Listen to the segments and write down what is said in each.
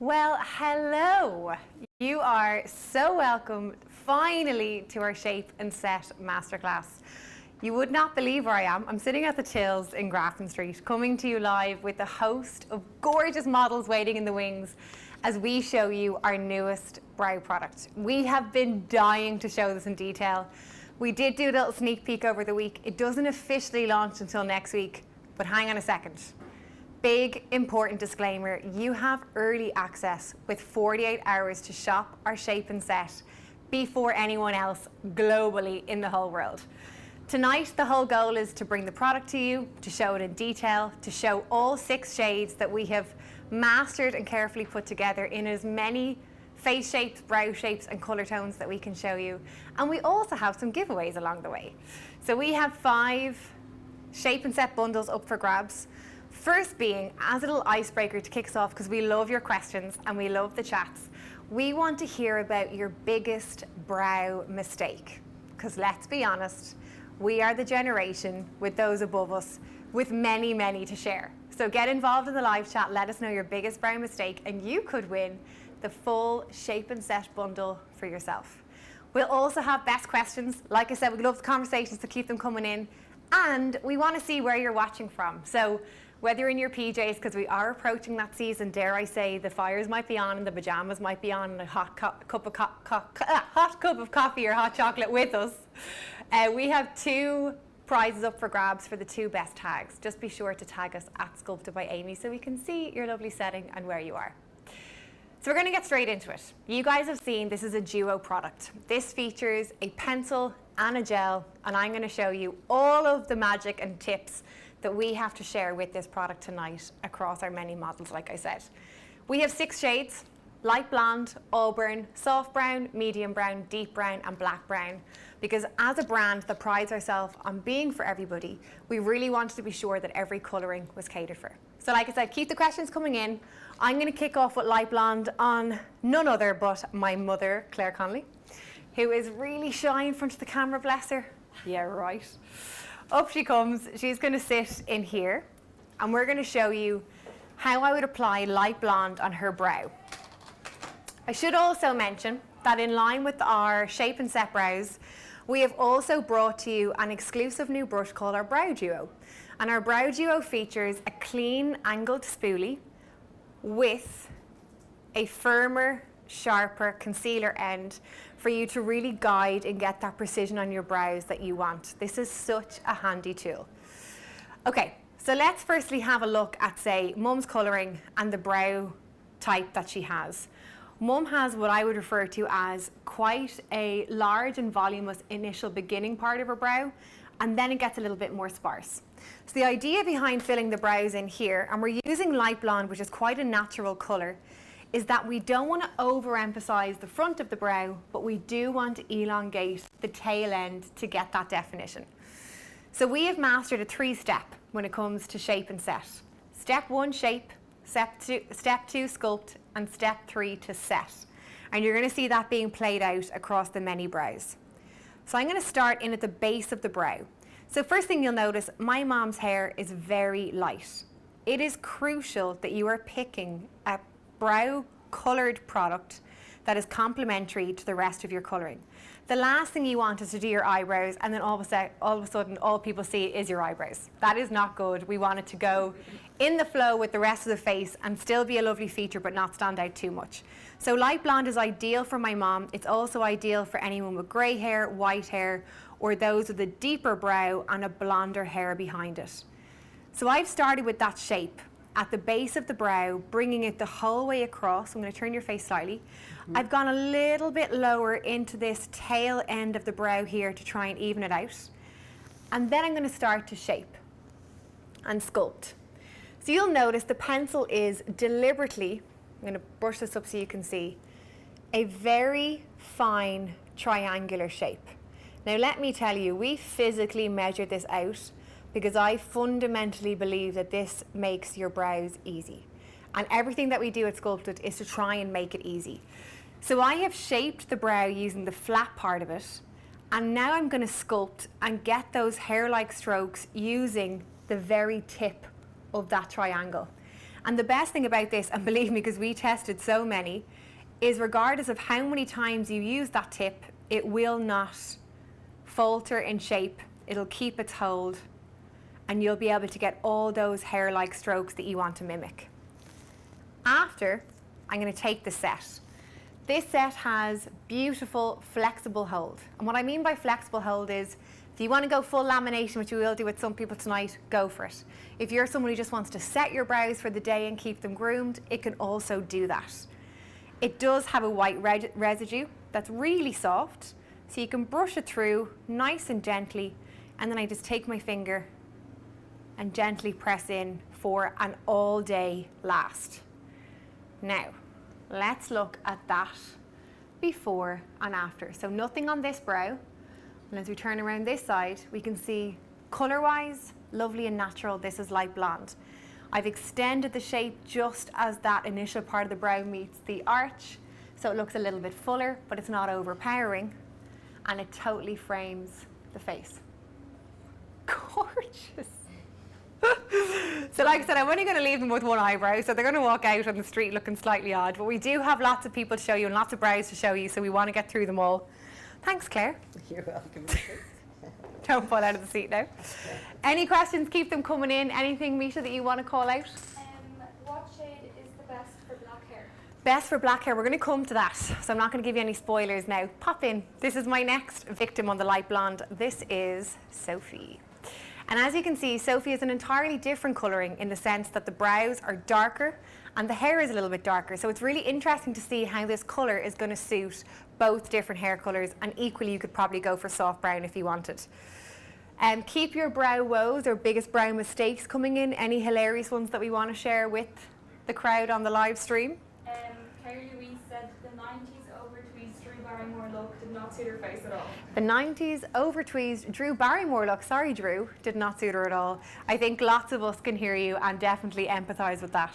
Well, hello. You are so welcome finally to our Shape and Set Masterclass. You would not believe where I am. I'm sitting at the Tills in Grafton Street, coming to you live with a host of gorgeous models waiting in the wings as we show you our newest brow product. We have been dying to show this in detail. We did do a little sneak peek over the week. It doesn't officially launch until next week, but hang on a second. Big, important disclaimer, you have early access with 48 hours to shop our Shape and Set before anyone else globally in the whole world. Tonight, the whole goal is to bring the product to you, to show it in detail, to show all 6 shades that we have mastered and carefully put together in as many face shapes, brow shapes and color tones that we can show you. And we also have some giveaways along the way. So we have 5 Shape and Set bundles up for grabs. First being, as a little icebreaker to kick us off, because we love your questions and we love the chats, we want to hear about your biggest brow mistake. Because let's be honest, we are the generation with those above us with many, many to share. So get involved in the live chat, let us know your biggest brow mistake, and you could win the full Shape and Set bundle for yourself. We'll also have best questions. Like I said, we love the conversations, so keep them coming in. And we want to see where you're watching from. So whether you're in your PJs, because we are approaching that season, dare I say, the fires might be on and the pajamas might be on and a hot cup of coffee or hot chocolate with us. We have 2 prizes up for grabs for the 2 best tags. Just be sure to tag us at Sculpted by Aimee so we can see your lovely setting and where you are. So we're going to get straight into it. You guys have seen this is a duo product. This features a pencil and a gel, and I'm going to show you all of the magic and tips that we have to share with this product tonight across our many models, like I said. We have 6 shades: light blonde, auburn, soft brown, medium brown, deep brown, and black brown. Because as a brand that prides ourselves on being for everybody, we really wanted to be sure that every colouring was catered for. So like I said, keep the questions coming in. I'm going to kick off with light blonde on none other but my mother, Claire Connolly, who is really shy in front of the camera, bless her. Yeah, right. Up she comes. She's going to sit in here, and we're going to show you how I would apply light blonde on her brow. I should also mention that in line with our Shape and Set brows, we have also brought to you an exclusive new brush called our Brow Duo. And our Brow Duo features a clean angled spoolie with a firmer, sharper concealer end for you to really guide and get that precision on your brows that you want. This is such a handy tool. Okay, so let's firstly have a look at, say, Mum's colouring and the brow type that she has. Mum has what I would refer to as quite a large and voluminous initial beginning part of her brow, and then it gets a little bit more sparse. So the idea behind filling the brows in here, and we're using light blonde, which is quite a natural colour, is that we don't want to overemphasize the front of the brow, but we do want to elongate the tail end to get that definition. So we have mastered a 3-step when it comes to Shape and Set. Step 1, shape, step 2, sculpt, and step 3 to set. And you're going to see that being played out across the many brows. So I'm going to start in at the base of the brow. So first thing you'll notice, my mom's hair is very light. It is crucial that you are picking a brow coloured product that is complementary to the rest of your colouring. The last thing you want is to do your eyebrows and then all of a sudden all people see is your eyebrows. That is not good. We want it to go in the flow with the rest of the face and still be a lovely feature but not stand out too much. So light blonde is ideal for my mom. It's also ideal for anyone with grey hair, white hair, or those with a deeper brow and a blonder hair behind it. So I've started with that shape at the base of the brow, bringing it the whole way across. I'm going to turn your face slightly. I've gone a little bit lower into this tail end of the brow here to try and even it out. And then I'm going to start to shape and sculpt. So you'll notice the pencil is deliberately, I'm going to brush this up so you can see, a very fine triangular shape. Now let me tell you, we physically measured this out because I fundamentally believe that this makes your brows easy. And everything that we do at Sculpted is to try and make it easy. So I have shaped the brow using the flat part of it, and now I'm going to sculpt and get those hair-like strokes using the very tip of that triangle. And the best thing about this, and believe me, because we tested so many, is regardless of how many times you use that tip, it will not falter in shape. It'll keep its hold, and you'll be able to get all those hair-like strokes that you want to mimic. After, I'm going to take the set. This set has beautiful, flexible hold. And what I mean by flexible hold is, if you want to go full lamination, which we will do with some people tonight, go for it. If you're someone who just wants to set your brows for the day and keep them groomed, it can also do that. It does have a white residue that's really soft, so you can brush it through nice and gently, and then I just take my finger and gently press in for an all-day last. Now, let's look at that before and after. So nothing on this brow. And as we turn around this side, we can see color-wise, lovely and natural, this is light blonde. I've extended the shape just as that initial part of the brow meets the arch, so it looks a little bit fuller, but it's not overpowering, and it totally frames the face. Gorgeous. So like I said, I'm only going to leave them with one eyebrow, so they're going to walk out on the street looking slightly odd, but we do have lots of people to show you and lots of brows to show you, so we want to get through them all. Thanks, Claire. You're welcome. Don't fall out of the seat now. Any questions? Keep them coming in. Anything, Misha, that you want to call out? What shade is the best for black hair? Best for black hair, we're going to come to that, so I'm not going to give you any spoilers now. Pop in. This is my next victim on the light blonde. This is Sophie. And as you can see, Sophie is an entirely different colouring in the sense that the brows are darker and the hair is a little bit darker. So it's really interesting to see how this colour is going to suit both different hair colours, and equally you could probably go for soft brown if you wanted. Keep your brow woes or biggest brow mistakes coming in. Any hilarious ones that we want to share with the crowd on the live stream? Carrie Louise said the 90s over-tweezed Drew Barrymore look did not suit her face at all. The 90s over-tweezed Drew Barrymore look, sorry Drew, did not suit her at all. I think lots of us can hear you and definitely empathise with that.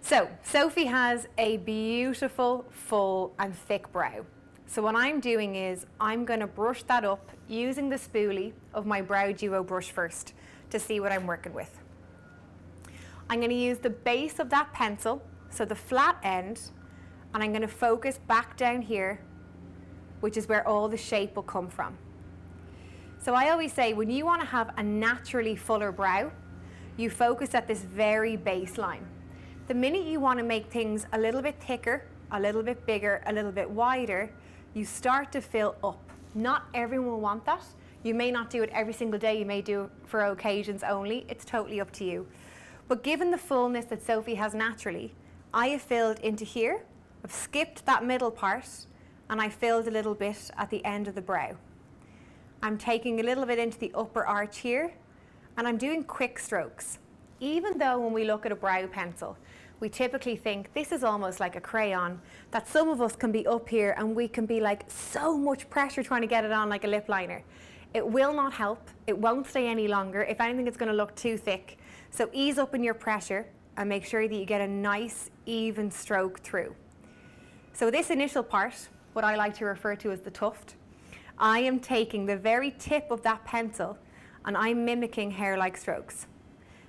So, Sophie has a beautiful, full and thick brow. So what I'm doing is, I'm going to brush that up using the spoolie of my Brow Duo brush first to see what I'm working with. I'm going to use the base of that pencil, so the flat end, and I'm going to focus back down here, which is where all the shape will come from. So I always say, when you want to have a naturally fuller brow, you focus at this very baseline. The minute you want to make things a little bit thicker, a little bit bigger, a little bit wider, you start to fill up. Not everyone will want that. You may not do it every single day, you may do it for occasions only. It's totally up to you. But given the fullness that Sophie has naturally, I have filled into here, I've skipped that middle part, and I filled a little bit at the end of the brow. I'm taking a little bit into the upper arch here, and I'm doing quick strokes. Even though when we look at a brow pencil, we typically think this is almost like a crayon, that some of us can be up here and we can be like so much pressure trying to get it on like a lip liner. It will not help. It won't stay any longer. If anything, it's going to look too thick. So ease up in your pressure and make sure that you get a nice even stroke through. So this initial part, what I like to refer to as the tuft, I am taking the very tip of that pencil and I'm mimicking hair-like strokes.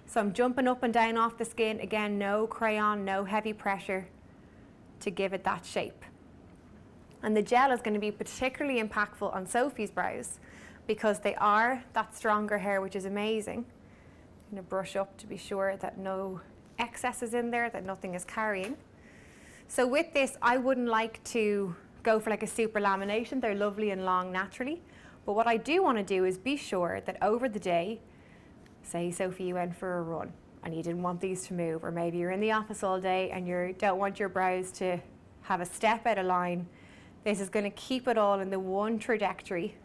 So I'm jumping up and down off the skin, again, no crayon, no heavy pressure to give it that shape. And the gel is going to be particularly impactful on Sophie's brows because they are that stronger hair, which is amazing. I'm going to brush up to be sure that no excess is in there, that nothing is carrying. So with this, I wouldn't like to go for like a super lamination. They're lovely and long naturally. But what I do want to do is be sure that over the day, say Sophie, you went for a run and you didn't want these to move, or maybe you're in the office all day and you don't want your brows to have a step out of line. This is going to keep it all in the one trajectory,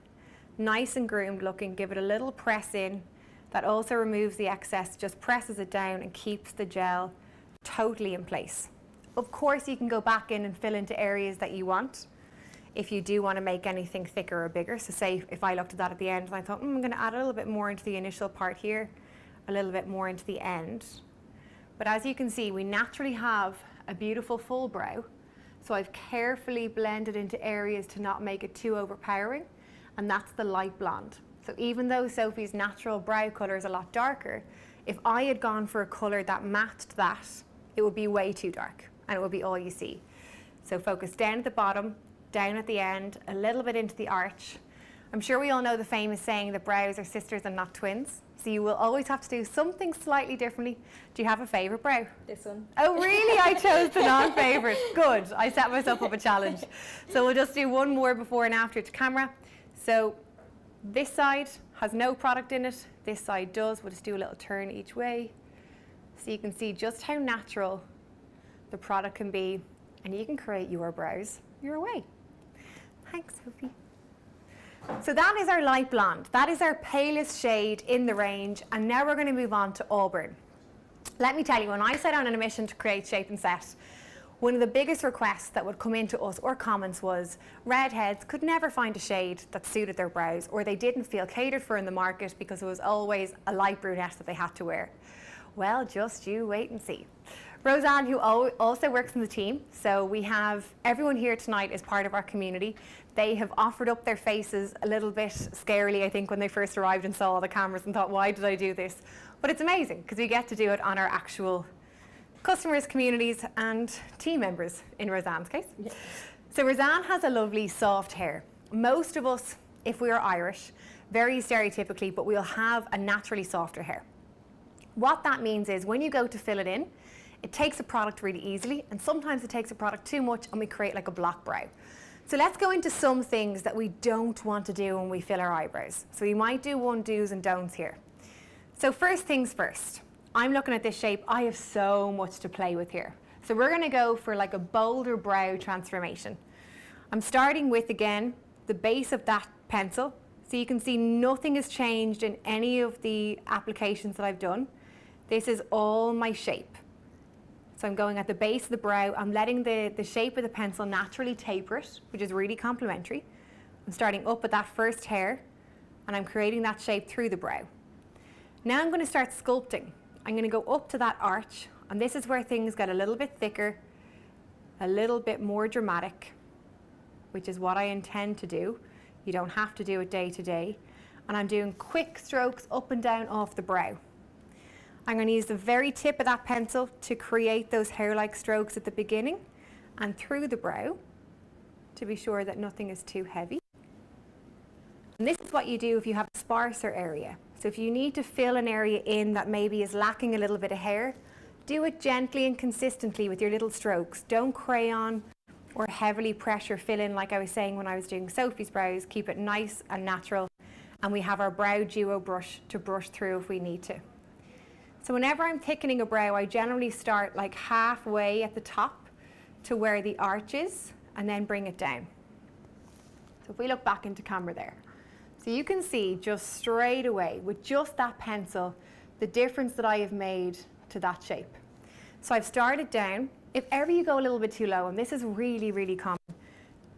nice and groomed looking. Give it a little press in. That also removes the excess, just presses it down and keeps the gel totally in place. Of course, you can go back in and fill into areas that you want if you do want to make anything thicker or bigger. So say if I looked at that at the end and I thought, I'm going to add a little bit more into the initial part here, a little bit more into the end. But as you can see, we naturally have a beautiful full brow. So I've carefully blended into areas to not make it too overpowering, and that's the light blonde. So even though Sophie's natural brow colour is a lot darker, If I had gone for a color that matched that, it would be way too dark and it would be all you see. So focus down at the bottom, down at the end, a little bit into the arch. I'm sure we all know the famous saying that brows are sisters and not twins. So you will always have to do something slightly differently. Do you have a favorite brow? This one. Oh really? I chose the non-favorite. Good, I set myself up a challenge. So we'll just do one more before and after to camera. So this side has no product in it. This side does. We'll just do a little turn each way. So you can see just how natural the product can be, and you can create your brows your way. Thanks, Sophie. So that is our light blonde. That is our palest shade in the range, and now we're going to move on to Auburn. Let me tell you, when I set out on a mission to create shape and set, one of the biggest requests that would come into us or comments was redheads could never find a shade that suited their brows, or they didn't feel catered for in the market because it was always a light brunette that they had to wear. Well, just you wait and see. Roseanne, who also works in the team, so we have everyone here tonight is part of our community. They have offered up their faces a little bit scarily, I think, when they first arrived and saw all the cameras and thought, why did I do this? But it's amazing because we get to do it on our actual customers, communities and team members in Roseanne's case. Yes. So Roseanne has a lovely soft hair. Most of us, if we are Irish, very stereotypically, but we'll have a naturally softer hair. What that means is when you go to fill it in, it takes a product really easily, and sometimes it takes a product too much and we create like a block brow. So let's go into some things that we don't want to do when we fill our eyebrows. So we might do one do's and don'ts here. So first things first, I'm looking at this shape. I have so much to play with here. So we're gonna go for like a bolder brow transformation. I'm starting with, again, the base of that pencil. So you can see nothing has changed in any of the applications that I've done. This is all my shape. So I'm going at the base of the brow. I'm letting the shape of the pencil naturally taper it, which is really complimentary. I'm starting up at that first hair, and I'm creating that shape through the brow. Now I'm going to start sculpting. I'm going to go up to that arch, and this is where things get a little bit thicker, a little bit more dramatic, which is what I intend to do. You don't have to do it day to day. And I'm doing quick strokes up and down off the brow. I'm going to use the very tip of that pencil to create those hair-like strokes at the beginning and through the brow to be sure that nothing is too heavy. And this is what you do if you have a sparser area. So if you need to fill an area in that maybe is lacking a little bit of hair, do it gently and consistently with your little strokes. Don't crayon or heavily pressure fill in like I was saying when I was doing Sophie's brows. Keep it nice and natural. And we have our brow duo brush to brush through if we need to. So whenever I'm thickening a brow, I generally start like halfway at the top to where the arch is and then bring it down. So if we look back into camera there. So you can see just straight away with just that pencil, the difference that I have made to that shape. So I've started down. If ever you go a little bit too low, and this is really, really common,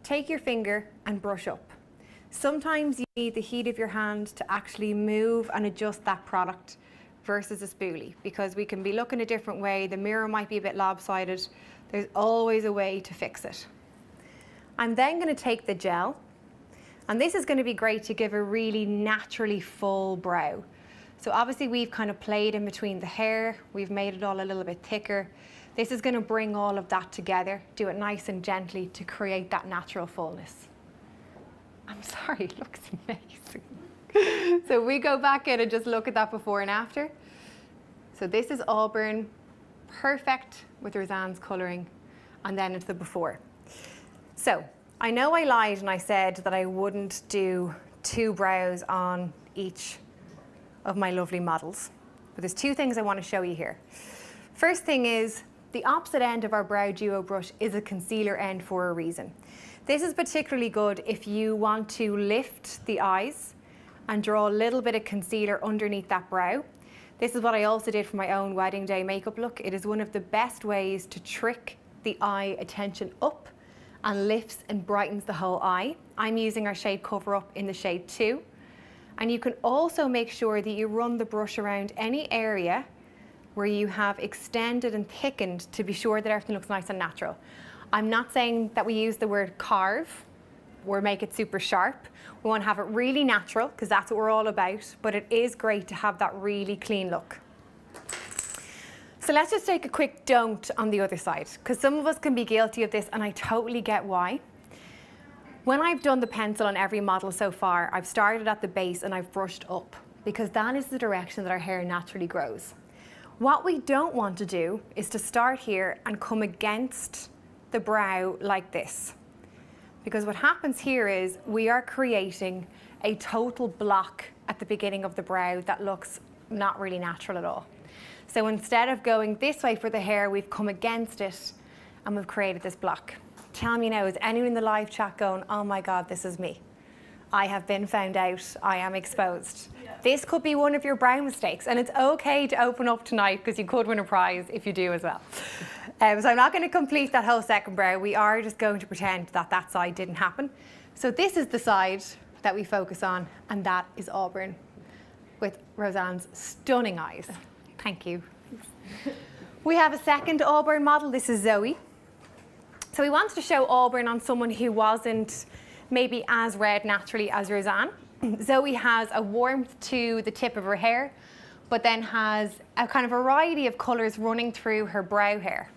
take your finger and brush up. Sometimes you need the heat of your hand to actually move and adjust that product versus a spoolie, because we can be looking a different way, the mirror might be a bit lopsided, there's always a way to fix it. I'm then going to take the gel, and this is going to be great to give a really naturally full brow. So obviously we've kind of played in between the hair, we've made it all a little bit thicker. This is going to bring all of that together, do it nice and gently to create that natural fullness. I'm sorry, it looks amazing. So we go back in and just look at that before and after. So this is Auburn, perfect with Roseanne's colouring, and then into the before. So I know I lied and I said that I wouldn't do 2 brows on each of my lovely models, but there's 2 things I want to show you here. First thing is, the opposite end of our brow duo brush is a concealer end for a reason. This is particularly good if you want to lift the eyes and draw a little bit of concealer underneath that brow. This is what I also did for my own wedding day makeup look. It is one of the best ways to trick the eye attention up and lifts and brightens the whole eye. I'm using our shade Cover Up in the shade 2. And you can also make sure that you run the brush around any area where you have extended and thickened to be sure that everything looks nice and natural. I'm not saying that we use the word carve or make it super sharp. We want to have it really natural because that's what we're all about, but it is great to have that really clean look. So let's just take a quick don't on the other side, because some of us can be guilty of this, and I totally get why. When I've done the pencil on every model so far, I've started at the base and I've brushed up, because that is the direction that our hair naturally grows. What we don't want to do is to start here and come against the brow like this. Because what happens here is we are creating a total block at the beginning of the brow that looks not really natural at all. So instead of going this way for the hair, we've come against it and we've created this block. Tell me now, is anyone in the live chat going, oh my God, this is me? I have been found out, I am exposed. Yeah. This could be one of your brow mistakes, and it's okay to open up tonight because you could win a prize if you do as well. So I'm not going to complete that whole second brow. We are just going to pretend that that side didn't happen. So this is the side that we focus on, and that is Auburn with Roseanne's stunning eyes. Thank you. We have a second Auburn model. This is Zoe. So we wanted to show Auburn on someone who wasn't maybe as red naturally as Roseanne. Zoe has a warmth to the tip of her hair, but then has a kind of variety of colours running through her brow hair.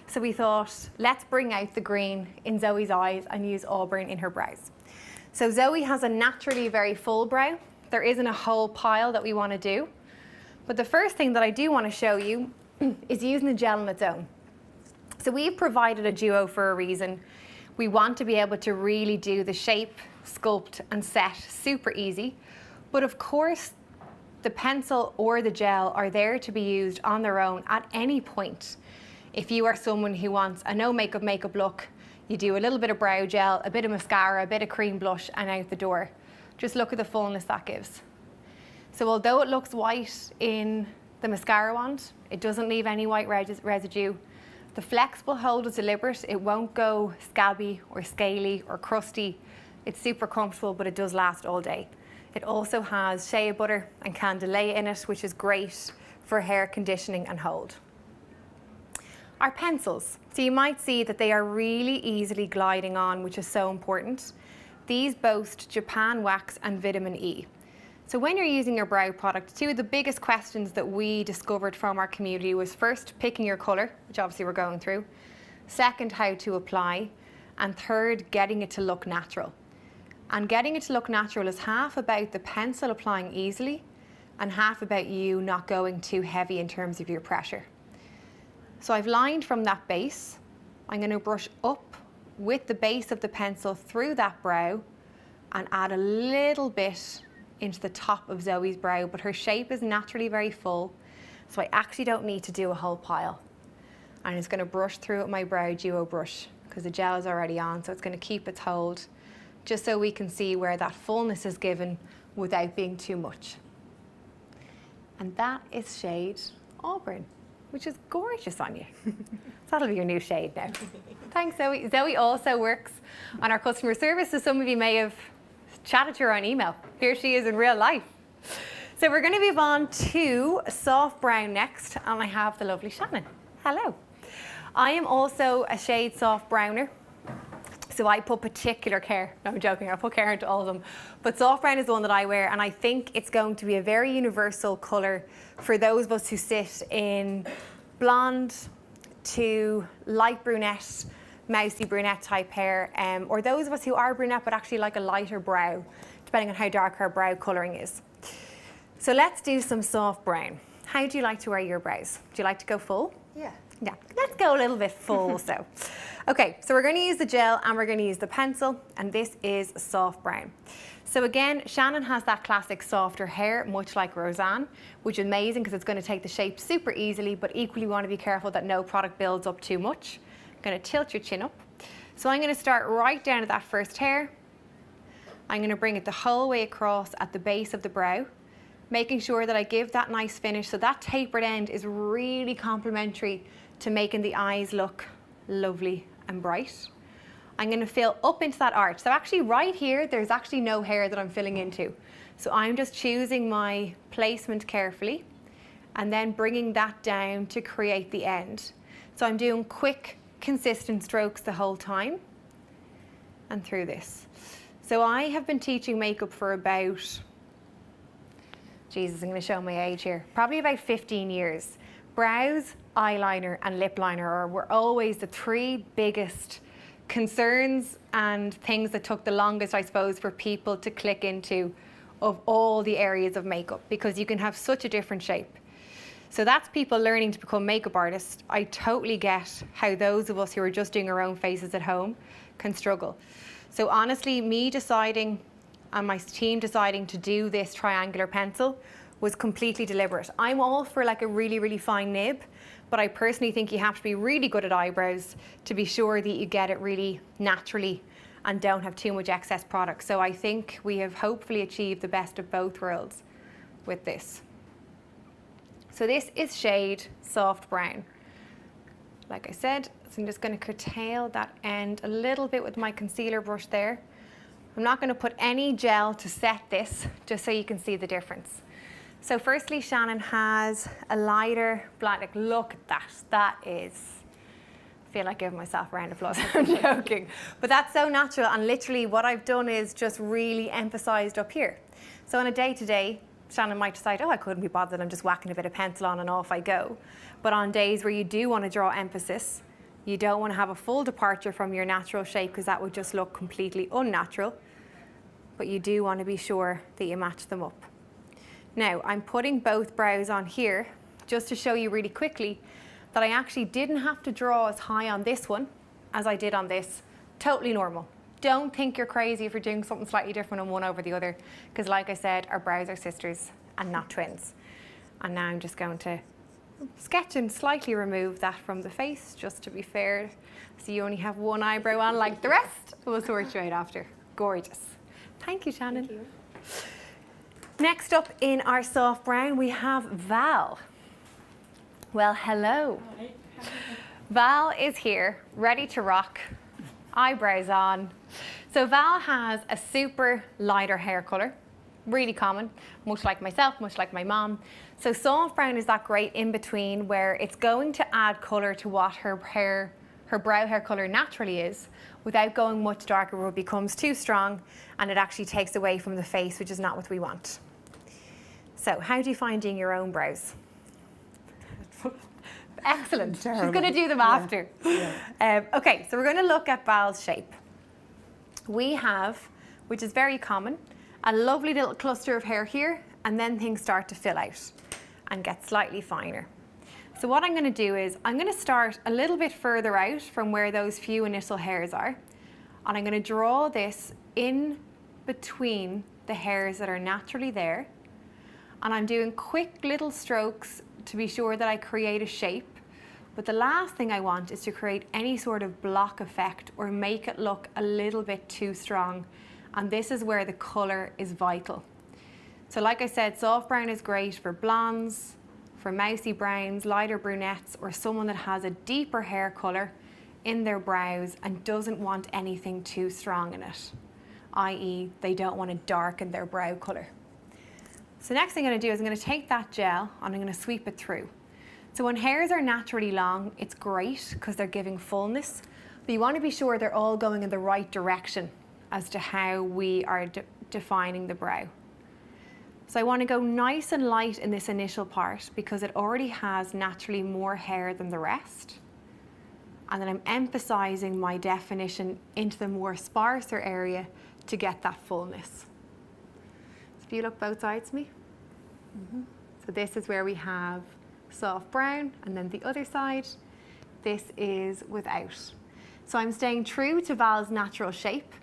So we thought, let's bring out the green in Zoe's eyes and use Auburn in her brows. So Zoe has a naturally very full brow. There isn't a whole pile that we want to do. But the first thing that I do want to show you is using the gel on its own. So we've provided a duo for a reason. We want to be able to really do the shape, sculpt and set super easy. But of course, the pencil or the gel are there to be used on their own at any point. If you are someone who wants a no makeup look, you do a little bit of brow gel, a bit of mascara, a bit of cream blush and out the door. Just look at the fullness that gives. So although it looks white in the mascara wand, it doesn't leave any white residue. The flexible hold is deliberate. It won't go scabby or scaly or crusty. It's super comfortable, but it does last all day. It also has shea butter and candelilla in it, which is great for hair conditioning and hold. Our pencils. So you might see that they are really easily gliding on, which is so important. These boast Japan wax and vitamin E. So when you're using your brow product, two of the biggest questions that we discovered from our community was first, picking your colour, which obviously we're going through. Second, how to apply. And third, getting it to look natural. And getting it to look natural is half about the pencil applying easily and half about you not going too heavy in terms of your pressure. So I've lined from that base. I'm going to brush up with the base of the pencil through that brow and add a little bit into the top of Zoe's brow, but her shape is naturally very full, so I actually don't need to do a whole pile. I'm just going to brush through with my brow duo brush because the gel is already on, so it's going to keep its hold, just so we can see where that fullness is given without being too much. And that is shade Auburn, which is gorgeous on you. So that'll be your new shade now. Thanks, Zoe. Zoe also works on our customer service, so some of you may have chatted to her on email. Here she is in real life. So we're going to move on to soft brown next, and I have the lovely Shannon. Hello. I am also a shade soft browner, so I put particular care, no I'm joking, I put care into all of them, but soft brown is the one that I wear, and I think it's going to be a very universal colour for those of us who sit in blonde to light brunette, mousy brunette type hair, or those of us who are brunette but actually like a lighter brow, depending on how dark our brow colouring is. So let's do some soft brown. How do you like to wear your brows? Do you like to go full? Yeah. Yeah, let's go a little bit full. So, okay, so we're going to use the gel and we're going to use the pencil, and this is soft brown. So again, Shannon has that classic softer hair, much like Roseanne, which is amazing because it's going to take the shape super easily, but equally we want to be careful that no product builds up too much. I'm going to tilt your chin up. So I'm going to start right down at that first hair. I'm going to bring it the whole way across at the base of the brow, making sure that I give that nice finish. So that tapered end is really complementary to making the eyes look lovely and bright. I'm going to fill up into that arch. So actually right here, there's actually no hair that I'm filling into. So I'm just choosing my placement carefully and then bringing that down to create the end. So I'm doing quick, consistent strokes the whole time and through this. So I have been teaching makeup for about, Jesus, I'm going to show my age here, probably about 15 years. brows, eyeliner and lip liner were always the three biggest concerns and things that took the longest, I suppose, for people to click into of all the areas of makeup, because you can have such a different shape. So that's people learning to become makeup artists. I totally get how those of us who are just doing our own faces at home can struggle. So honestly, me deciding and my team deciding to do this triangular pencil was completely deliberate. I'm all for like a really, really fine nib, but I personally think you have to be really good at eyebrows to be sure that you get it really naturally and don't have too much excess product. So I think we have hopefully achieved the best of both worlds with this. So this is shade soft brown. Like I said, so I'm just going to curtail that end a little bit with my concealer brush there. I'm not going to put any gel to set this, just so you can see the difference. So firstly, Shannon has a lighter black. Like, look at that. That is, I feel like giving myself a round of applause. I'm joking. But that's so natural, and literally what I've done is just really emphasized up here. So on a day-to-day, Shannon might decide, oh, I couldn't be bothered, I'm just whacking a bit of pencil on and off I go. But on days where you do want to draw emphasis, you don't want to have a full departure from your natural shape, because that would just look completely unnatural. But you do want to be sure that you match them up. Now, I'm putting both brows on here just to show you really quickly that I actually didn't have to draw as high on this one as I did on this. Totally normal. Don't think you're crazy if you're doing something slightly different on one over the other, because like I said, our brows are sisters and not twins. And now I'm just going to sketch and slightly remove that from the face, just to be fair. So you only have one eyebrow on like the rest. We'll sort you out after. Gorgeous. Thank you, Shannon. Thank you. Next up in our soft brown, we have Val. Well, hello. Hi. Val is here, ready to rock, eyebrows on. So Val has a super lighter hair color, really common, much like myself, much like my mom. So soft brown is that great in between where it's going to add color to what her brow hair color naturally is, without going much darker where it becomes too strong and it actually takes away from the face, which is not what we want. So how do you find doing your own brows? Excellent. She's going to do them after. Yeah. Okay, so we're going to look at Val's shape. We have, which is very common, a lovely little cluster of hair here, and then things start to fill out and get slightly finer. So what I'm going to do is I'm going to start a little bit further out from where those few initial hairs are, and I'm going to draw this in between the hairs that are naturally there, and I'm doing quick little strokes to be sure that I create a shape. But the last thing I want is to create any sort of block effect or make it look a little bit too strong, and this is where the color is vital. So like I said, soft brown is great for blondes, for mousy browns, lighter brunettes, or someone that has a deeper hair color in their brows and doesn't want anything too strong in it, i.e. they don't want to darken their brow color. So next thing I'm going to do is I'm going to take that gel and I'm going to sweep it through. So when hairs are naturally long, it's great because they're giving fullness, but you want to be sure they're all going in the right direction as to how we are defining the brow. So I want to go nice and light in this initial part because it already has naturally more hair than the rest. And then I'm emphasizing my definition into the more sparser area to get that fullness. So if you look both sides of me. So this is where we have soft brown, and then the other side, this is without. So I'm staying true to Val's natural shape,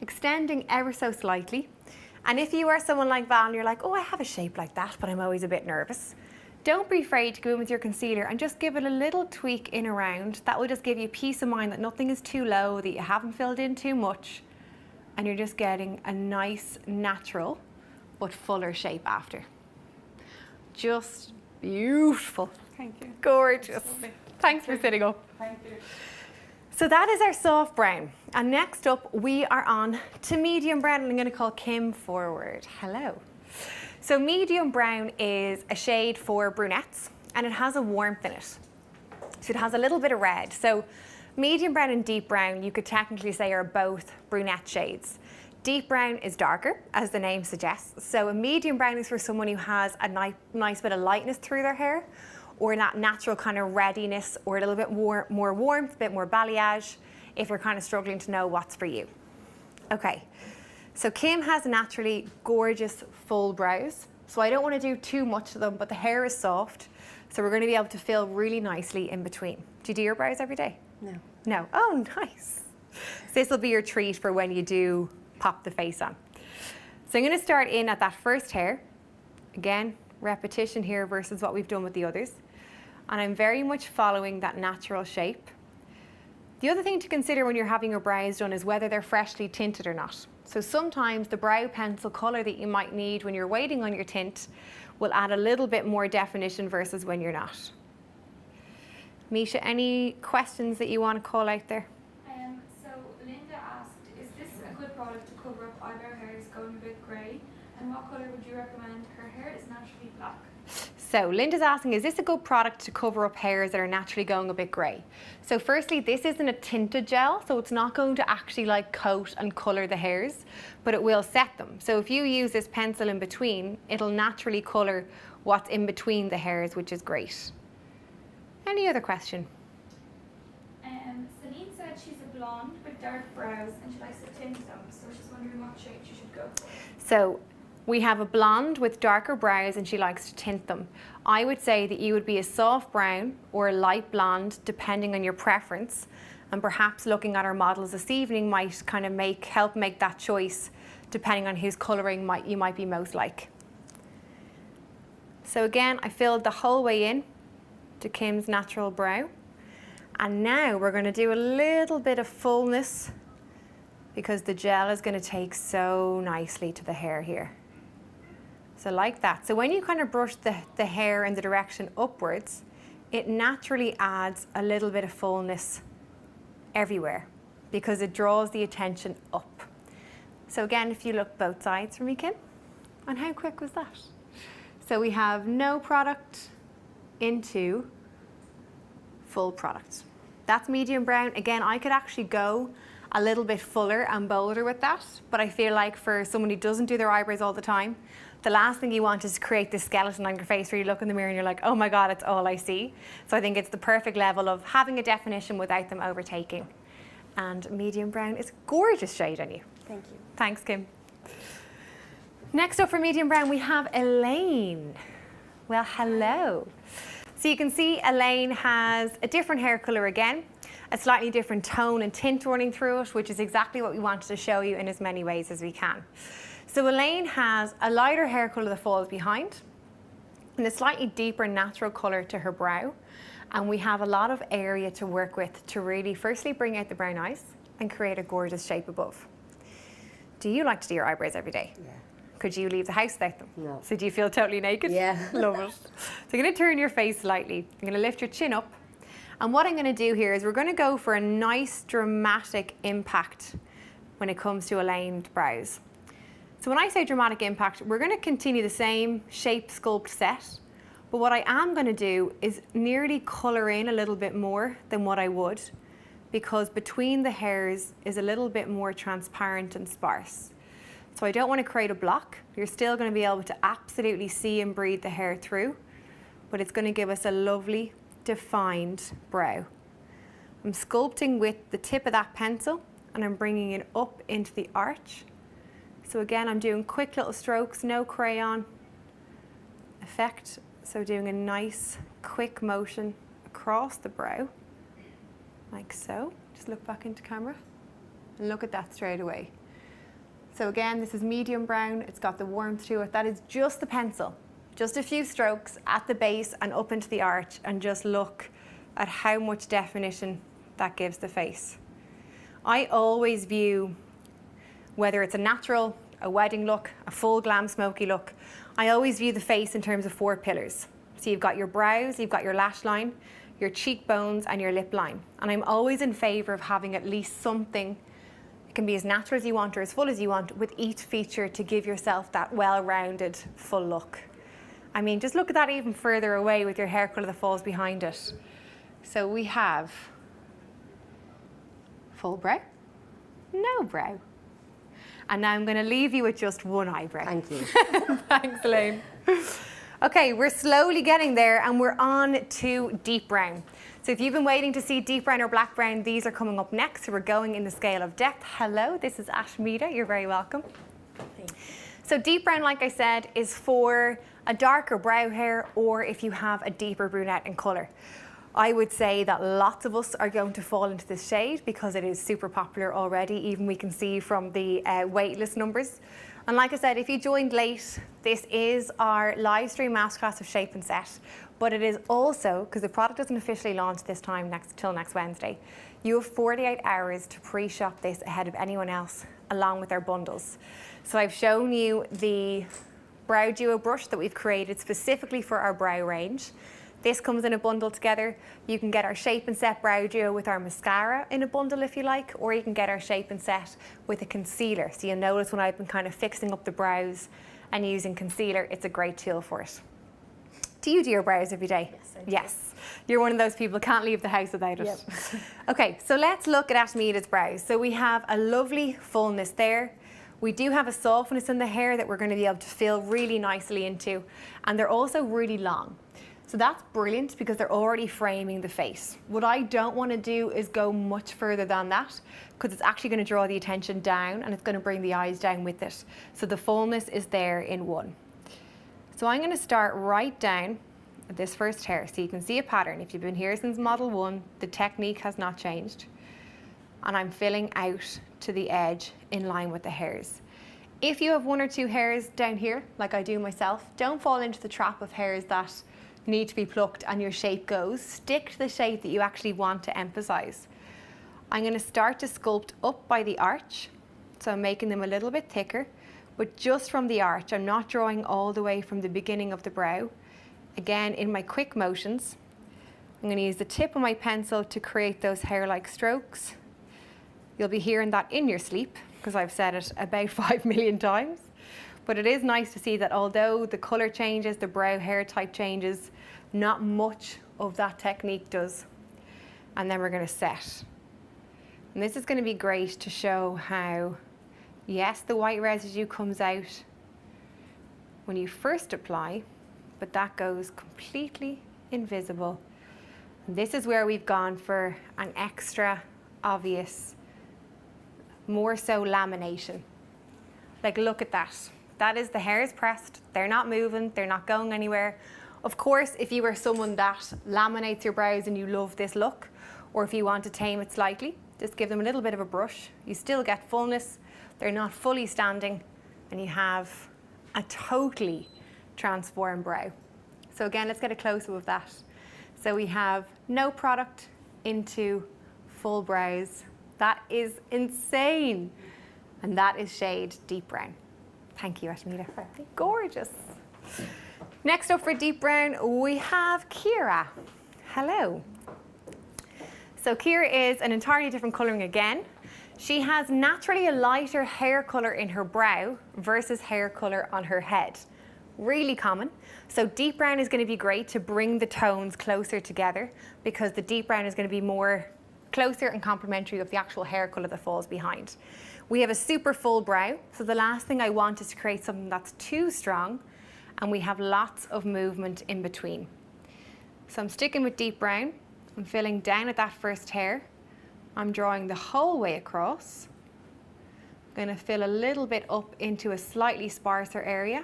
extending ever so slightly. And if you are someone like Val and you're like, oh, I have a shape like that, but I'm always a bit nervous, don't be afraid to go in with your concealer and just give it a little tweak in around. That will just give you peace of mind that nothing is too low, that you haven't filled in too much, and you're just getting a nice, natural, but fuller shape after. Just beautiful. Thank you. Gorgeous. Thanks for sitting up. Thank you. So that is our soft brown. And next up, we are on to medium brown, and I'm going to call Kim forward. Hello. So medium brown is a shade for brunettes, and it has a warmth in it. So it has a little bit of red. So medium brown and deep brown, you could technically say are both brunette shades. Deep brown is darker, as the name suggests. So a medium brown is for someone who has a nice bit of lightness through their hair, or that natural kind of readiness, or a little bit more warmth, a bit more balayage, if you're kind of struggling to know what's for you. Okay, so Kim has naturally gorgeous full brows, so I don't want to do too much to them, but the hair is soft, so we're going to be able to fill really nicely in between. Do you do your brows every day? No. No? Oh, nice. So this will be your treat for when you do pop the face on. So I'm going to start in at that first hair. Again, repetition here versus what we've done with the others. And I'm very much following that natural shape. The other thing to consider when you're having your brows done is whether they're freshly tinted or not. So sometimes the brow pencil colour that you might need when you're waiting on your tint will add a little bit more definition versus when you're not. Misha, any questions that you want to call out there? So Linda asked, is this a good product to cover up eyebrow hairs going a bit grey? And what colour would you recommend? Her hair is naturally black. So Linda's asking, is this a good product to cover up hairs that are naturally going a bit grey? So firstly, this isn't a tinted gel, so it's not going to actually like coat and colour the hairs, but it will set them. So if you use this pencil in between, it'll naturally colour what's in between the hairs, which is great. Any other question? Celine said she's a blonde with dark brows and she likes to tint them, so she's wondering what shade she should go for. So we have a blonde with darker brows and she likes to tint them. I would say that you would be a soft brown or a light blonde depending on your preference, and perhaps looking at our models this evening might kind of help make that choice depending on whose colouring you might be most like. So again, I filled the whole way in to Kim's natural brow, and now we're going to do a little bit of fullness because the gel is going to take so nicely to the hair here. So like that. So when you kind of brush the hair in the direction upwards, it naturally adds a little bit of fullness everywhere because it draws the attention up. So again, if you look both sides for me, Kim, and how quick was that? So we have no product into full product. That's medium brown. Again, I could actually go a little bit fuller and bolder with that, but I feel like for someone who doesn't do their eyebrows all the time, the last thing you want is to create this skeleton on your face where you look in the mirror and you're like, oh my God, it's all I see. So I think it's the perfect level of having a definition without them overtaking. And medium brown is a gorgeous shade on you. Thank you. Thanks, Kim. Next up for medium brown, we have Elaine. Well, hello. So you can see Elaine has a different hair colour again, a slightly different tone and tint running through it, which is exactly what we wanted to show you in as many ways as we can. So Elaine has a lighter hair colour that falls behind and a slightly deeper natural colour to her brow. And we have a lot of area to work with to really firstly bring out the brown eyes and create a gorgeous shape above. Do you like to do your eyebrows every day? Yeah. Could you leave the house without them? No. So do you feel totally naked? Yeah. Love it. So you're going to turn your face slightly. You're going to lift your chin up. And what I'm going to do here is we're going to go for a nice dramatic impact when it comes to Elaine's brows. So when I say dramatic impact, we're going to continue the same shape sculpt set. But what I am going to do is nearly colour in a little bit more than what I would, because between the hairs is a little bit more transparent and sparse. So I don't want to create a block. You're still going to be able to absolutely see and breathe the hair through, but it's going to give us a lovely defined brow. I'm sculpting with the tip of that pencil and I'm bringing it up into the arch. So again, I'm doing quick little strokes, no crayon effect. So doing a nice quick motion across the brow, like so. Just look back into camera and look at that straight away. So again, this is medium brown. It's got the warmth to it. That is just the pencil. Just a few strokes at the base and up into the arch, and just look at how much definition that gives the face. I always view, whether it's a natural, a wedding look, a full glam smoky look, I always view the face in terms of 4 pillars. So you've got your brows, you've got your lash line, your cheekbones and your lip line. And I'm always in favour of having at least something. It can be as natural as you want or as full as you want with each feature to give yourself that well-rounded full look. I mean, just look at that even further away with your hair colour that falls behind it. So we have full brow, no brow. And now I'm going to leave you with just one eyebrow. Thank you. Thanks, Elaine. Okay, we're slowly getting there and we're on to deep brown. So if you've been waiting to see deep brown or black brown, these are coming up next. So we're going in the scale of depth. Hello, this is Ashmita. You're very welcome. Thanks. So deep brown, like I said, is for a darker brow hair or if you have a deeper brunette in colour. I would say that lots of us are going to fall into this shade because it is super popular already. Even we can see from the waitlist numbers. And like I said, if you joined late, this is our live stream masterclass of Shape and Set. But it is also, because the product doesn't officially launch this time till next Wednesday, you have 48 hours to pre-shop this ahead of anyone else, along with our bundles. So I've shown you the brow duo brush that we've created specifically for our brow range. This comes in a bundle together. You can get our Shape and Set brow duo with our mascara in a bundle if you like, or you can get our Shape and Set with a concealer. So you'll notice when I've been kind of fixing up the brows and using concealer, it's a great tool for it. Do you do your brows every day? Yes, I do. Yes. You're one of those people can't leave the house without it. Yep. Okay, so let's look at Ashmita's brows. So we have a lovely fullness there. We do have a softness in the hair that we're going to be able to fill really nicely into, and they're also really long. So that's brilliant because they're already framing the face. What I don't want to do is go much further than that because it's actually going to draw the attention down and it's going to bring the eyes down with it. So the fullness is there in one. So I'm going to start right down at this first hair. So you can see a pattern. If you've been here since model 1, the technique has not changed. And I'm filling out to the edge in line with the hairs. If you have 1 or 2 hairs down here, like I do myself, don't fall into the trap of hairs that need to be plucked and your shape goes. Stick to the shape that you actually want to emphasize. I'm going to start to sculpt up by the arch. So I'm making them a little bit thicker, but just from the arch. I'm not drawing all the way from the beginning of the brow. Again, in my quick motions, I'm going to use the tip of my pencil to create those hair-like strokes. You'll be hearing that in your sleep because I've said it about 5 million times. But it is nice to see that although the colour changes, the brow hair type changes, not much of that technique does. And then we're going to set. And this is going to be great to show how, yes, the white residue comes out when you first apply, but that goes completely invisible. And this is where we've gone for an extra obvious, more so lamination. Like, look at that. That is the hairs pressed. They're not moving. They're not going anywhere. Of course, if you are someone that laminates your brows and you love this look, or if you want to tame it slightly, just give them a little bit of a brush. You still get fullness. They're not fully standing, and you have a totally transformed brow. So again, let's get a close-up of that. So we have no product into full brows. That is insane. And that is shade deep brown. Thank you, Ashmita. Gorgeous. Next up for deep brown, we have Kira. Hello. So Kira is an entirely different colouring again. She has naturally a lighter hair colour in her brow versus hair colour on her head. Really common. So deep brown is going to be great to bring the tones closer together because the deep brown is going to be more closer and complementary of the actual hair colour that falls behind. We have a super full brow, so the last thing I want is to create something that's too strong, and we have lots of movement in between. So I'm sticking with deep brown. I'm filling down at that first hair. I'm drawing the whole way across. I'm going to fill a little bit up into a slightly sparser area.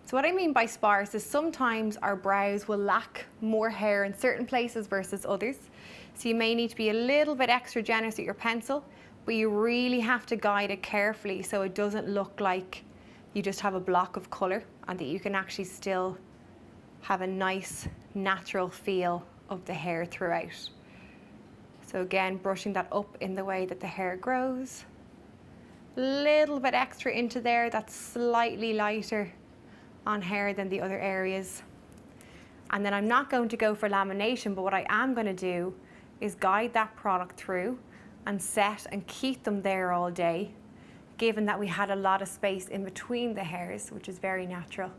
So what I mean by sparse is sometimes our brows will lack more hair in certain places versus others. So you may need to be a little bit extra generous with your pencil, but you really have to guide it carefully so it doesn't look like you just have a block of colour and that you can actually still have a nice natural feel of the hair throughout. So again, brushing that up in the way that the hair grows. A little bit extra into there that's slightly lighter on hair than the other areas. And then I'm not going to go for lamination, but what I am going to do is guide that product through and set and keep them there all day, given that we had a lot of space in between the hairs, which is very natural,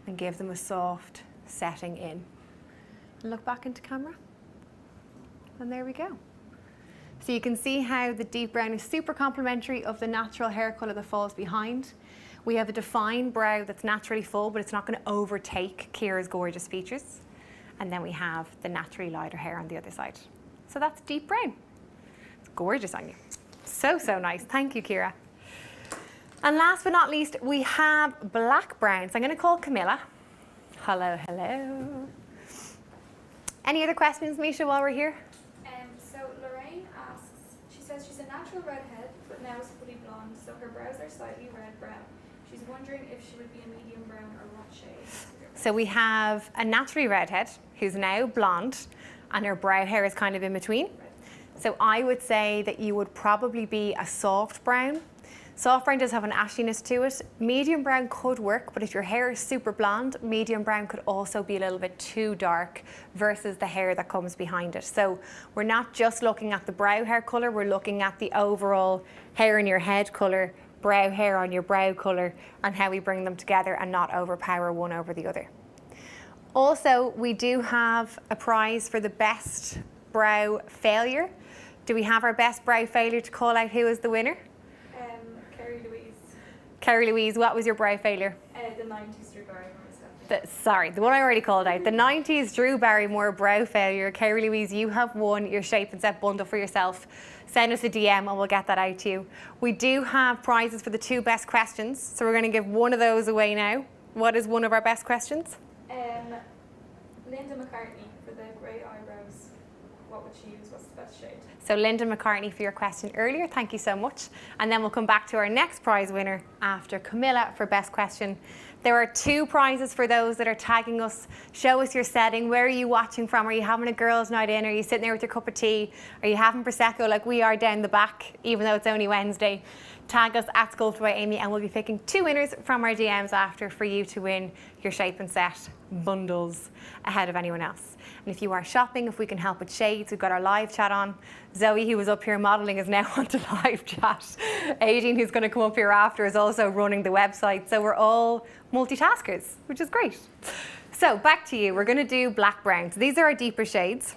and give them a soft setting in. And look back into camera. And there we go. So you can see how the deep brown is super complementary of the natural hair colour that falls behind. We have a defined brow that's naturally full, but it's not going to overtake Ciara's gorgeous features. And then we have the naturally lighter hair on the other side. So that's deep brown. It's gorgeous on you. So, so nice. Thank you, Ciara. And last but not least, we have black browns. I'm going to call Camilla. Hello, hello. Any other questions, Misha, while we're here? So Lorraine asks, she says she's a natural redhead, but now is fully blonde, so her brows are slightly red brown. She's wondering if she would be a medium brown or what shade. So we have a naturally redhead who's now blonde, and her brow hair is kind of in between. So I would say that you would probably be a soft brown. Soft brown does have an ashiness to it. Medium brown could work, but if your hair is super blonde, medium brown could also be a little bit too dark versus the hair that comes behind it. So we're not just looking at the brow hair colour, we're looking at the overall hair in your head colour, brow hair on your brow colour, and how we bring them together and not overpower one over the other. Also, we do have a prize for the best brow failure. Do we have our best brow failure to call out who is the winner? Carrie Louise, what was your brow failure? The 90s Drew Barrymore. Sorry, the one I already called out. The 90s Drew Barrymore brow failure. Carrie Louise, you have won your Shape and Set bundle for yourself. Send us a DM and we'll get that out to you. We do have prizes for the 2 best questions, so we're going to give one of those away now. What is one of our best questions? Linda McCartney for the grey eyebrows. What would she use? What's the best shade? So Linda McCartney for your question earlier, thank you so much. And then we'll come back to our next prize winner after Camilla for best question. There are 2 prizes for those that are tagging us. Show us your setting. Where are you watching from? Are you having a girls' night in? Are you sitting there with your cup of tea? Are you having Prosecco like we are down the back, even though it's only Wednesday? Tag us at Sculpt by Aimee and we'll be picking 2 winners from our DMs after for you to win your Shape and Set bundles ahead of anyone else. And if you are shopping, if we can help with shades, we've got our live chat on. Zoe, who was up here modelling, is now on to live chat. Aideen, who's going to come up here after, is also running the website. So we're all multitaskers, which is great. So back to you. We're going to do black brown. So these are our deeper shades.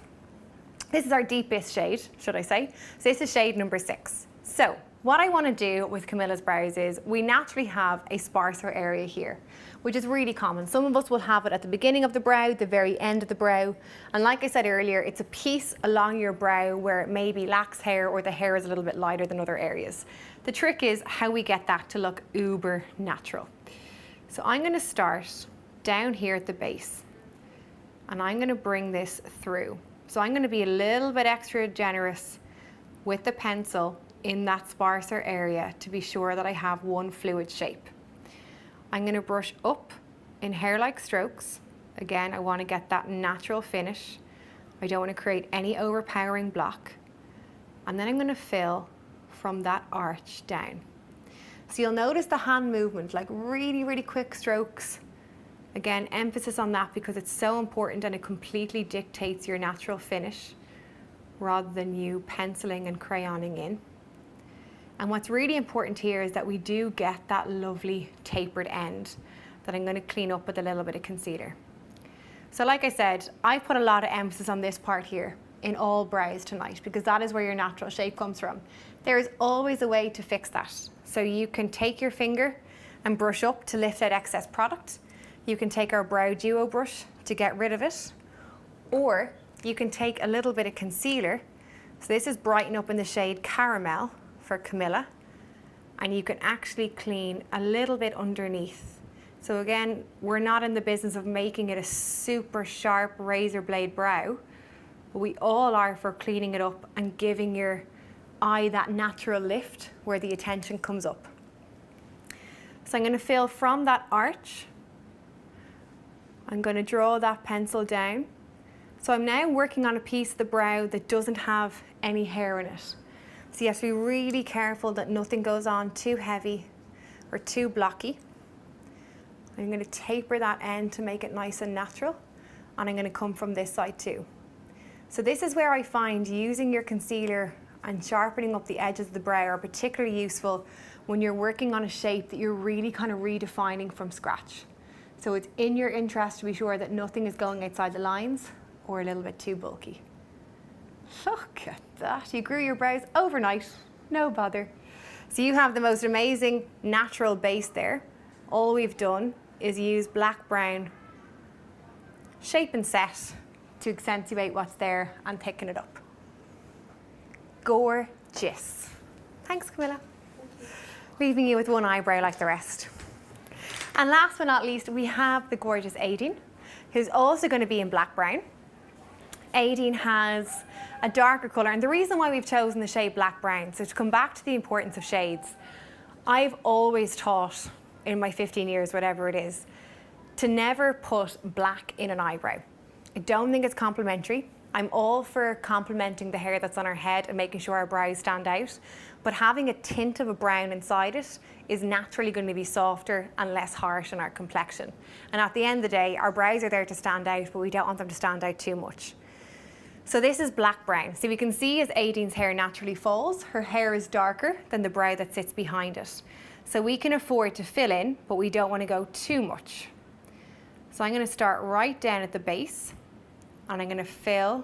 This is our deepest shade, should I say. So this is shade number 6. So what I want to do with Camilla's brows is we naturally have a sparser area here, which is really common. Some of us will have it at the beginning of the brow, the very end of the brow. And like I said earlier, it's a piece along your brow where it maybe lacks hair or the hair is a little bit lighter than other areas. The trick is how we get that to look uber natural. So I'm going to start down here at the base and I'm going to bring this through. So I'm going to be a little bit extra generous with the pencil in that sparser area to be sure that I have one fluid shape. I'm going to brush up in hair-like strokes. Again, I want to get that natural finish. I don't want to create any overpowering block. And then I'm going to fill from that arch down. So you'll notice the hand movement, like really, really quick strokes. Again, emphasis on that because it's so important and it completely dictates your natural finish rather than you penciling and crayoning in. And what's really important here is that we do get that lovely tapered end that I'm going to clean up with a little bit of concealer. So like I said, I put a lot of emphasis on this part here in all brows tonight because that is where your natural shape comes from. There is always a way to fix that. So you can take your finger and brush up to lift out excess product. You can take our brow duo brush to get rid of it. Or you can take a little bit of concealer. So this is Brighten Up in the shade Caramel for Camilla, and you can actually clean a little bit underneath. So again, we're not in the business of making it a super sharp razor blade brow, but we all are for cleaning it up and giving your eye that natural lift where the attention comes up. So I'm going to fill from that arch. I'm going to draw that pencil down. So I'm now working on a piece of the brow that doesn't have any hair in it. So you have to be really careful that nothing goes on too heavy or too blocky. I'm going to taper that end to make it nice and natural, and I'm going to come from this side too. So this is where I find using your concealer and sharpening up the edges of the brow are particularly useful when you're working on a shape that you're really kind of redefining from scratch. So it's in your interest to be sure that nothing is going outside the lines or a little bit too bulky. Look at that, you grew your brows overnight, no bother. So you have the most amazing natural base there, all we've done is use black brown shape and set to accentuate what's there and thicken it up. Gorgeous. Thanks, Camilla. Leaving you with one eyebrow like the rest. And last but not least, we have the gorgeous Aideen, who's also going to be in black brown. Aideen has a darker colour, and the reason why we've chosen the shade black brown, so to come back to the importance of shades, I've always taught in my 15 years, whatever it is, to never put black in an eyebrow. I don't think it's complimentary. I'm all for complementing the hair that's on our head and making sure our brows stand out, but having a tint of a brown inside it is naturally going to be softer and less harsh on our complexion. And at the end of the day, our brows are there to stand out, but we don't want them to stand out too much. So this is black brown. So we can see as Aideen's hair naturally falls, her hair is darker than the brow that sits behind it. So we can afford to fill in, but we don't want to go too much. So I'm going to start right down at the base, and I'm going to fill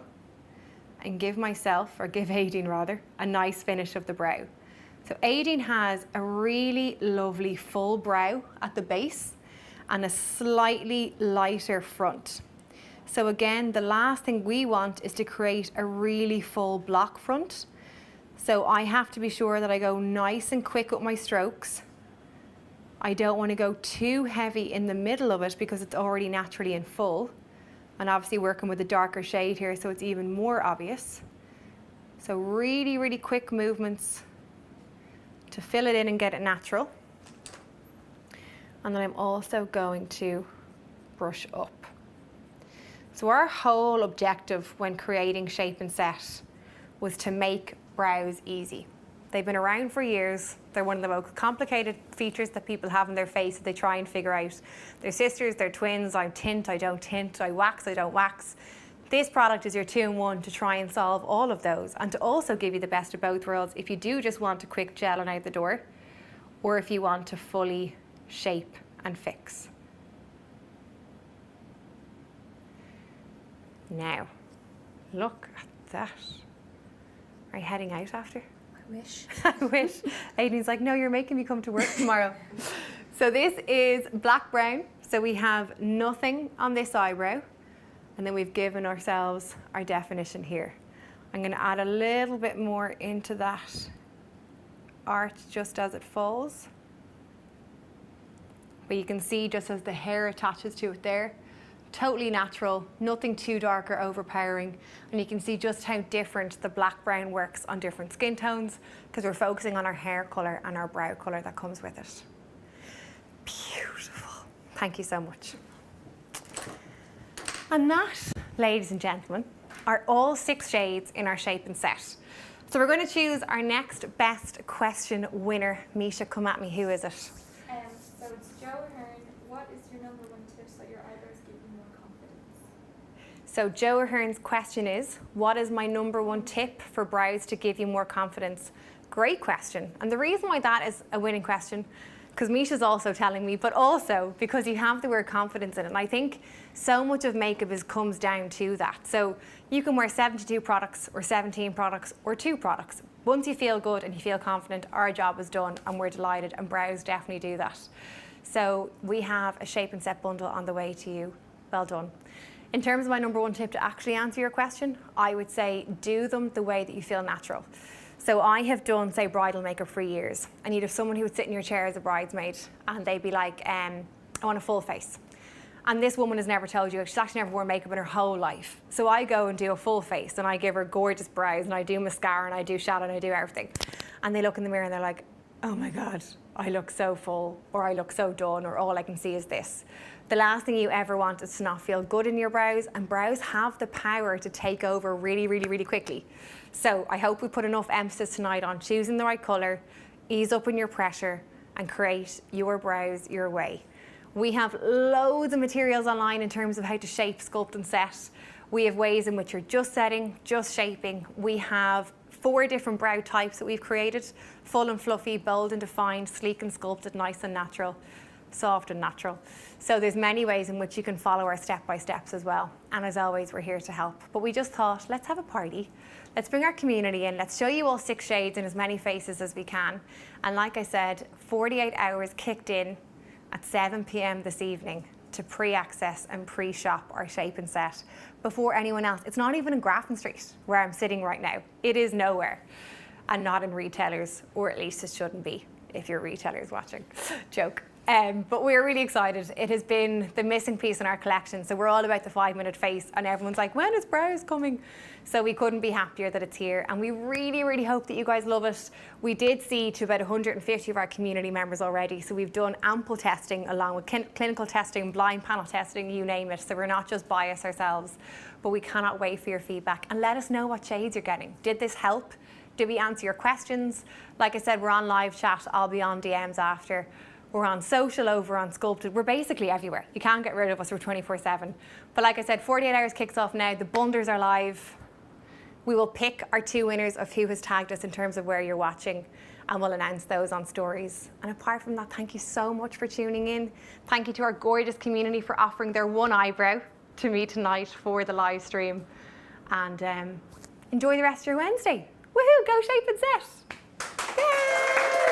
and give myself, or give Aideen rather, a nice finish of the brow. So Aideen has a really lovely full brow at the base and a slightly lighter front. So again, the last thing we want is to create a really full block front. So I have to be sure that I go nice and quick with my strokes. I don't want to go too heavy in the middle of it because it's already naturally in full. And obviously working with a darker shade here, so it's even more obvious. So really, really quick movements to fill it in and get it natural. And then I'm also going to brush up. So our whole objective when creating shape and set was to make brows easy. They've been around for years. They're one of the most complicated features that people have in their face that they try and figure out. They're sisters, they're twins, I tint, I don't tint, I wax, I don't wax. This product is your 2-in-1 to try and solve all of those and to also give you the best of both worlds if you do just want a quick gel and out the door, or if you want to fully shape and fix. Now, look at that. Are you heading out after? I wish. I wish. Aideen's like, no, you're making me come to work tomorrow. So this is black brown. So we have nothing on this eyebrow. And then we've given ourselves our definition here. I'm going to add a little bit more into that arch just as it falls. But you can see just as the hair attaches to it there, totally natural, nothing too dark or overpowering. And you can see just how different the black brown works on different skin tones because we're focusing on our hair colour and our brow colour that comes with it. Beautiful. Thank you so much. And that, ladies and gentlemen, are all 6 shades in our shape and set. So we're going to choose our next best question winner. Misha, come at me, who is it? So it's Joe Ahern. What is your #1 tip so your eyebrows give you more confidence? So Joe Ahern's question is, what is my #1 tip for brows to give you more confidence? Great question. And the reason why that is a winning question, because Misha's also telling me, but also because you have the word confidence in it. And I think so much of makeup comes down to that. So you can wear 72 products or 17 products or 2 products. Once you feel good and you feel confident, our job is done and we're delighted, and brows definitely do that. So we have a shape and set bundle on the way to you. Well done. In terms of my #1 tip to actually answer your question, I would say do them the way that you feel natural. So I have done, say, bridal makeup for years, and you'd have someone who would sit in your chair as a bridesmaid and they'd be like, I want a full face. And this woman has never told you, she's actually never worn makeup in her whole life. So I go and do a full face and I give her gorgeous brows and I do mascara and I do shadow and I do everything. And they look in the mirror and they're like, oh my God, I look so full, or I look so done, or all I can see is this. The last thing you ever want is to not feel good in your brows, and brows have the power to take over really, really, really quickly. So I hope we put enough emphasis tonight on choosing the right colour, ease up in your pressure, and create your brows your way. We have loads of materials online in terms of how to shape, sculpt and set. We have ways in which you're just setting, just shaping. We have 4 different brow types that we've created: full and fluffy, bold and defined, sleek and sculpted, nice and natural, soft and natural. So there's many ways in which you can follow our step-by-steps as well. And as always, we're here to help. But we just thought, let's have a party. Let's bring our community in. Let's show you all 6 shades in as many faces as we can. And like I said, 48 hours kicked in, at 7 p.m. this evening to pre-access and pre-shop our shape and set before anyone else. It's not even in Grafton Street where I'm sitting right now. It is nowhere, and not in retailers, or at least it shouldn't be if you're retailers watching. Joke. But we're really excited. It has been the missing piece in our collection. So we're all about the 5-minute face, and everyone's like, when is brows coming? So we couldn't be happier that it's here. And we really, really hope that you guys love it. We did see to about 150 of our community members already. So we've done ample testing along with clinical testing, blind panel testing, you name it. So we're not just biased ourselves, but we cannot wait for your feedback. And let us know what shades you're getting. Did this help? Did we answer your questions? Like I said, we're on live chat. I'll be on DMs after. We're on social over on Sculpted. We're basically everywhere. You can't get rid of us. We're 24/7. But like I said, 48 hours kicks off now. The bunders are live. We will pick our 2 winners of who has tagged us in terms of where you're watching, and we'll announce those on stories. And apart from that, thank you so much for tuning in. Thank you to our gorgeous community for offering their one eyebrow to me tonight for the live stream. And enjoy the rest of your Wednesday. Woohoo, go shape and set. Yay!